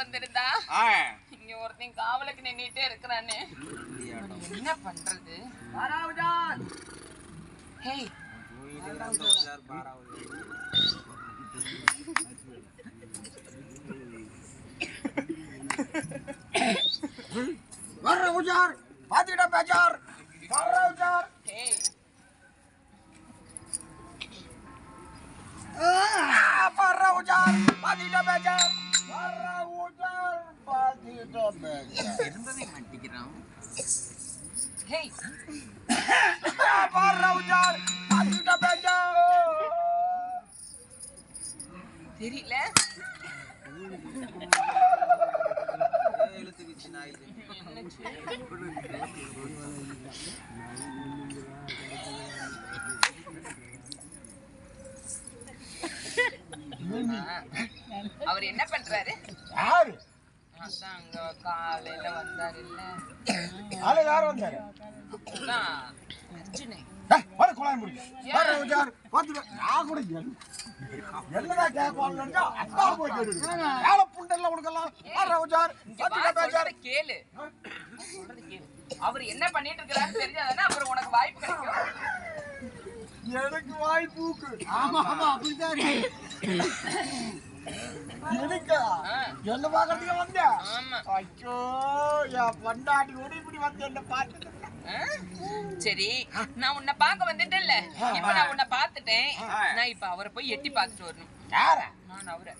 வந்திருந்தா இங்க ஒருத்தன் காவலுக்கு நின்னுட்டே இருக்கிறானே, என்ன பண்றது? ஹேய் வர்ற உஜார் பாத்துக்கிட்ட பேச்சார் வர்ற உஜார் ஹேய் வர்ற உஜார் பாத்துக்கிட்ட பேச்சார் வர்ற உஜார் பாத்துக்கிட்ட பேச்சார் இருந்ததை மாட்டிக்கிறான். ஹேய் வர்ற உஜார் பாத்துக்கிட்ட பேச்சார் தெரியல. அவர் என்ன பண்றாரு? யாரு? அதான் அங்க காலையில வந்தாரு இல்ல, காலையில யாரு வந்தாரு? அர்ஜுனே. வர குழாய் முடியும் வர்ற உஜார் பாத்துக்கிட்ட நான் கூட என்னடா கேட்பான்னு நினைச்சா அப்பா போய் கேட்டு வேலை புண்டெல்லாம் கொடுக்கலாம். வர்ற உஜார் பாத்துக்கிட்ட பேச்சார் கேளு, அவர் என்ன பண்ணிட்டு இருக்கிறாரு தெரிஞ்சாதானே அப்புறம் உனக்கு வாய்ப்பு கிடைக்கும். எனக்கு வாய்ப்புக்கு ஆமா ஆமா அப்படிதான் எனக்கா என்ன பாக்கிறதுக்கு வந்த? ஐயோ என் பொண்டாட்டி கூட இப்படி வந்து என்ன பார்த்து. சரி, நான் உன்னை பார்க்க வந்துட்டேன்ல, இப்ப நான் உன்னை பார்த்துட்டேன். நான் இப்ப அவரை போய் எட்டி பார்த்துட்டு வரணும். யார? நான் அவரை.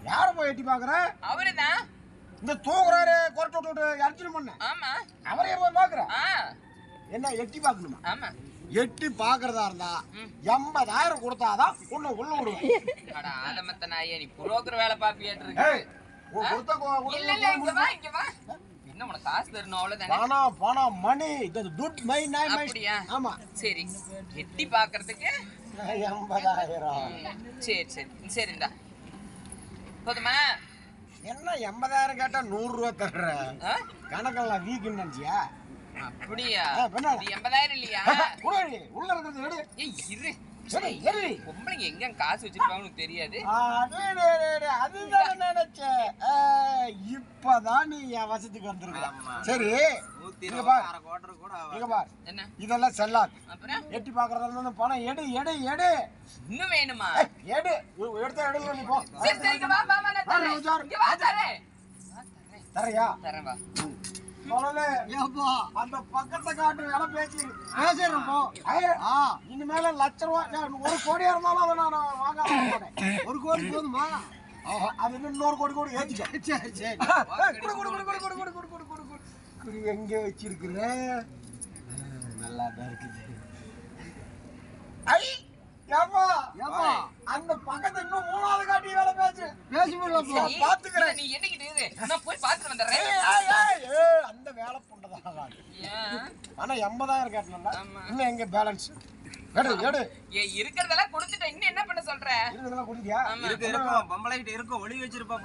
யார போய் எட்டி பாக்குற? அவருதான் இந்த தூங்குறாரு கொரட்டை விட்டு அர்ச்சனை பண்ண. ஆமா, அவரையே போய் பாக்குற? என்ன எட்டி பாக்கணுமா? ஆமா. எட்டி பாக்குறதா இருந்தா 80,000 கொடுத்தாதான் உன்னை உள்ள விடுவேன். அட ஆதமத்த நாயே, நீ புரோக்கர் வேலை பாப்பியாட்டு இருக்கு. இல்ல இல்ல, இங்க வா இங்க வா. என்ன உனக்கு காசு தரணும் அவ்வளவுதானே? பணம் பணம் மணி துட் மை நாய் மை. அப்படியா? ஆமா. சரி, எட்டி பாக்குறதுக்கு 80,000. சரி சரி சரி, இந்தா போதுமா? என்ன 80,000 கேட்டா 100 ரூபா தர்ற? கணக்கெல்லாம் வீக்குன்னு நினைச்சியா? அப்படியா? பண்ணு. இது 80,000 இல்லையா? குடு, உள்ள இருக்கிறது எடு. ஏய் இரு, எடு. பொம்பளைங்க எங்க காசு வச்சிருப்பாங்கன்னு தெரியாது. அதுதான் நினைச்சேன். இப்பதான் நீ என் வசத்துக்கு வந்திருக்க. சரி இங்க பார், இங்க பார். என்ன இதெல்லாம் செல்லாது. அப்புறம் எட்டி பாக்குறதுல பணம் எடு எடு எடு. இன்னும் வேணுமா? எடு, எடுத்த எடுல நீ போ. சரி சரி, இங்க வா வா வா, நான் தரேன். இங்க வா தரேன். தரையா? தரேன் வா. அந்த பக்கத்தை காட்டு வேலை பேசிடுறோம். இனிமேல ₹1,00,000 1 கோடியா இருந்தாலும் அதை நான் வாங்க மாட்டேன். 1 கோடி போதுமா? அது இன்னொரு கோடி ஏத்திக்க. சரி எங்க வச்சிருக்கிற? நல்லா தான் இருக்குது. அந்த பக்கத்தை இன்னும் 3வது காட்டி வேலை பேசி பாத்துக்கிறேன். நீ என்னைக்கு இரு, நான் போய் பாத்துட்டு வந்துடுறேன். அந்த வேலை புண்டதான். ஆனா 80,000 கேட்டல, இன்னும் எங்க பேலன்ஸ்? எடு எடு. இருக்கிறதெல்லாம் கொடுத்துட்டேன், இன்னும் என்ன பண்ண சொல்ற? இருக்கிறதெல்லாம் கொடுத்தியா? இருக்கும் பொம்பளை கிட்ட இருக்கும், ஒளி வச்சிருப்பா.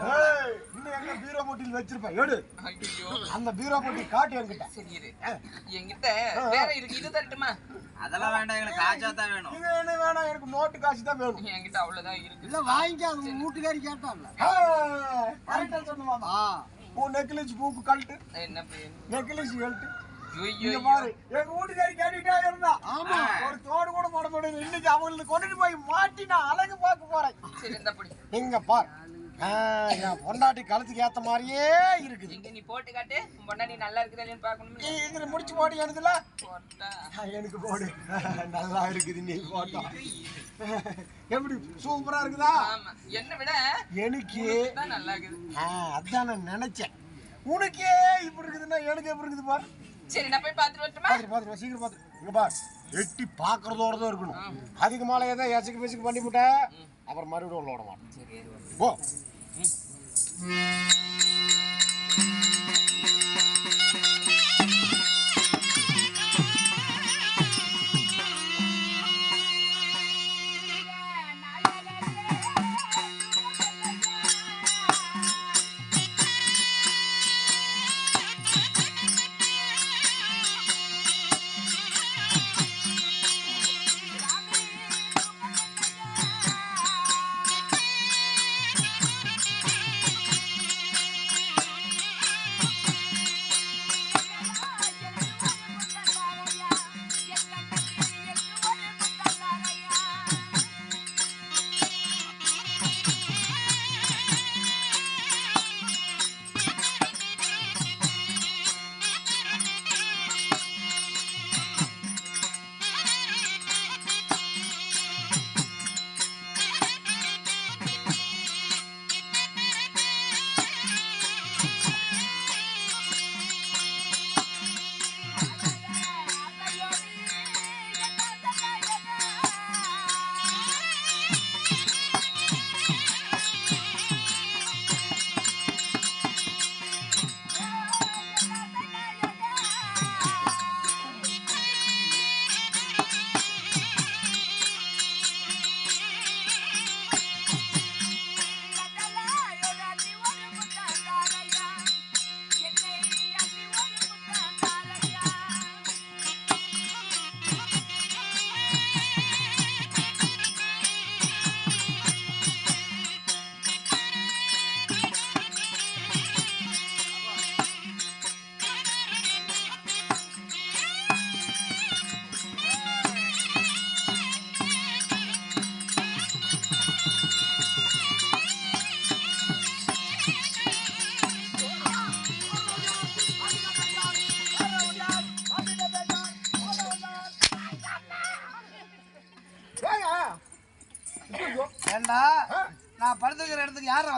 இன்னும் எங்க பீரோ போட்டில் வச்சிருப்ப? எடு. ஐயோ, அந்த பீரோ போட்டி காட்டு என்கிட்ட. சரி இரு, என்கிட்ட வேற இருக்கு, இது தரட்டுமா? அதெல்லாம் வேண்டாம், எங்களுக்கு காசா தான் வேணும். இது என்ன வேணாம், எனக்கு நோட்டு காசு தான் வேணும். என்கிட்ட அவ்வளவுதான் இருக்கு. இல்ல வாங்கிக்க, அது மூட்டுக்காரி கேட்டான்ல. கரெக்டா சொன்னமாமா. உன் நெக்லஸ் பூக்கு கழட்டு. என்ன நெக்லஸ் கழட்டு. ஐயோ பாரு, எங்க வீட்டுக்காரி கேட்டுட்டே இருந்தா. ஆமா, ஒரு தோடு கூட போட முடியாது. இன்னைக்கு அவங்களுக்கு கொண்டுட்டு போய் மாட்டி நான் அழகு பார்க்க போறேன். சரி, இந்த படி. இங்க பாரு, என் பொண்டாட்டி கழுத்துக்கு ஏத்த மாதிரியே இருக்குது. இங்க நீ போட்டு காட்டு, உன் பொண்டாட்டி நல்லா இருக்குதா இல்லையான்னு பார்க்கணும். இதுல முடிச்சு போட்டு எனக்குல போட்டா எனக்கு போடு. நல்லா இருக்குது நீ போட்டா. எப்படி சூப்பரா இருக்குதா? ஆமா, என்ன விட எனக்கு நல்லா இருக்குது. அதான் நான் நினைச்சேன். உனக்கே இப்படி இருக்குதுன்னா எனக்கு எப்படி இருக்குது பாரு. சரி, நான் போய் பாத்துட்டு வரட்டுமா? பாத்துட்டு சீக்கிரம் பாத்து. இங்க பாரு, எட்டி பாக்குறதோட தான் இருக்கணும். அதுக்கு மேலே ஏதோ எசக்கு பேசுக்கு பண்ணி விட்ட அப்புறம் மறுபடியும் உள்ள விட மாட்டேன். சரி போ.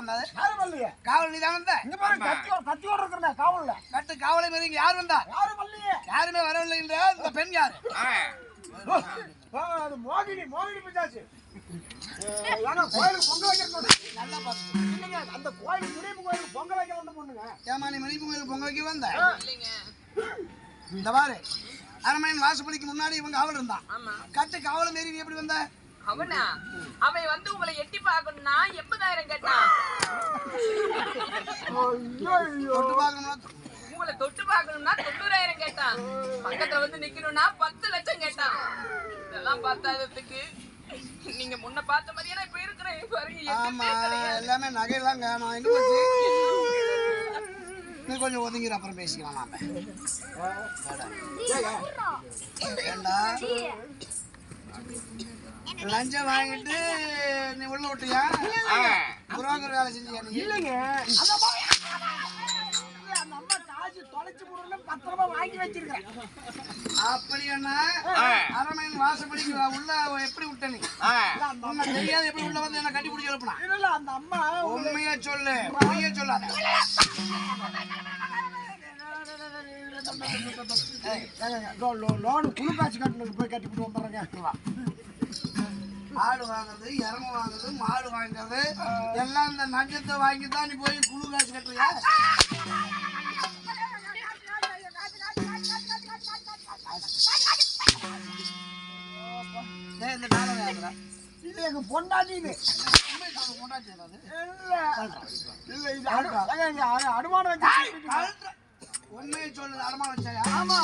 வந்தது? யாரும் வரலையே. காவல் நீதான் வந்த? இங்க பாருங்க, கத்தியோட இருக்கிறேன் காவல்ல. கட்டு காவலை மீறி இங்க யார் வந்தா? யாரும் வரலையே. யாருமே வரவில்லை என்ற இந்த பெண் யாரு? அது மோகினி பிசாசு. ஏன்னா கோயிலுக்கு பொங்கல் வைக்கிறோம். நல்லா பார்த்து. இல்லைங்க, அந்த கோயில் முடிப்பு கோயிலுக்கு பொங்கல் வைக்க வந்த பொண்ணுங்க. ஏமா நீ மணிப்பு கோயிலுக்கு பொங்க வைக்க வந்த? இல்லைங்க. இந்த பாரு, அரண்மனையின் வாசப்படிக்கு முன்னாடி இவங்க காவல் இருந்தான். ஆமா. கட்டு காவலை மீறி நீ எப்படி வந்த? அவனா அவன் வந்து உங்களை எட்டி பார்க்கணும்னா 80,000 கேட்டான். தொட்டு பார்க்கணும்னா உங்களை தொட்டு பார்க்கணும்னா 90,000 கேட்டான். பக்கத்துல வந்து நிக்கணும்னா 10 லட்சம் கேட்டான். இதெல்லாம் பார்த்தாததுக்கு நீங்க முன்ன பார்த்த மாதிரியே நான் இப்ப இருக்கிறேன். பாருங்க, ஆமா, எதுவுமே கிடையாது. எல்லாமே நகையெல்லாம் காணும். எங்க போச்சு? நீ கொஞ்சம் ஒதுங்கிற, அப்புறம் பேசிக்கலாம் நாம. ஏண்டா லஞ்சம் வாங்கிட்டு நீ உள்ள விட்டியா? புரோக்கர் வேலை செஞ்சியா நீ? இல்லைங்க, அந்த அம்மா காசு தொலைச்சு போடுறதுல 10 ரூபாய் வாங்கி வச்சிருக்கேன். அப்படின்னா அரண்மனையின் வாசப்படிக்கு உள்ள எப்படி விட்ட நீ? உனக்கு தெரியாது எப்படி உள்ள வந்து என்ன கட்டி பிடிச்சி எழுப்பினா? இல்ல, அந்த அம்மா உண்மையா சொல்லு, பொய்யா சொல்லாத. லோனு குழு காசு கட்டணும், போய் கட்டிவிட்டு வந்துடுறேங்க. ஆடு வாங்குறது, இறம வாங்குறது, மாடு வாங்குறது எல்லாம் இந்த நஞ்சத்தை வாங்கி தான் நீ போய் குழு காசு கட்டுறியா? இந்த டாலர் வாங்குறா? இது எங்க பொண்டாட்டி. இது கொண்டாச்சு ஏதாவது? இல்ல, இது அனுமானம் வச்சு. உண்மையை சொல்லு, அடமான வச்சாயா? ஆமா,